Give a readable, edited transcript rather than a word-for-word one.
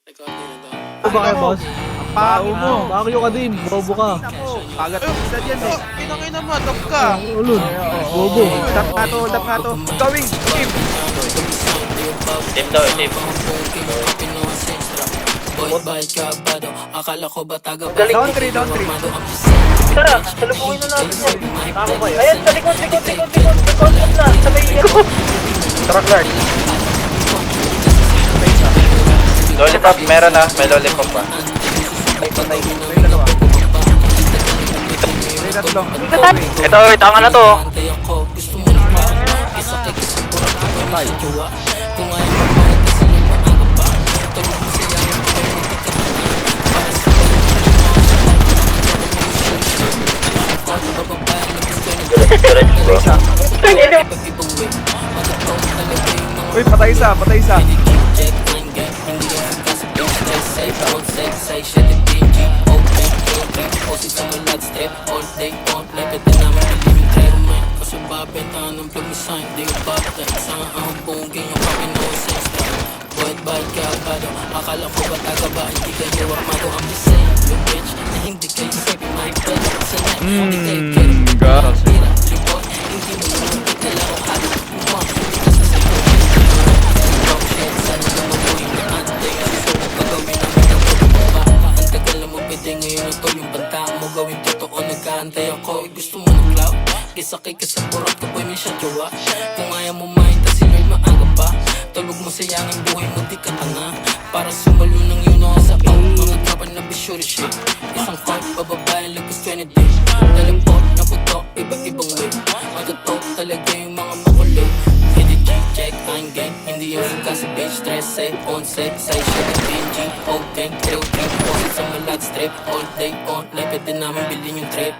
Ano ba kayo, boss? Pao mo. Bakyo ka din, bobo ka. Pagat mo isa dyan eh. Pinangin naman, dap ka. Ulun, bobo. Dap nga to. Going, team. Team daw, team. Down 3. Tara, salubungin na natin yan. Tama ba yun? Ayan, sa likod na. Sabay yan. Truck guard. Lollipop, meron na. May lollipop pa. May dalawa. May tatlo. Ito, tanga na to. Uy, patay isa. Akala ko ba taga ba hindi kayo armado ang design yung bitch na hindi kayo sabi my bed sana hindi kayo kero tira likod hindi mo naman kitala ko halos umang kasi sa iyo rock shit sana naman mo yung naantay so pagawin namin ang pagkababa ang tagal na mo pwede ngayon ito yung banta mo gawin totoo nagkaantay ako gusto mo ng cloud kisakay ka sa purang kapoy may siya jowa kung ayaw mo mainta sino'y maaga pa tulog mo sayangin buhay mo di ka tanga para sumalo ng yun ako sa mga kapan na bisyuri shit isang fight bababae lagos 20 days dalipot na puto iba-ibang way matotoo talaga yung mga makulit hindi G-check ang gang hindi yung suka sa bitch stress say on set say shit at BNG old gang 303 posit sa malag strip all day on like pwede namin bilhin yung trip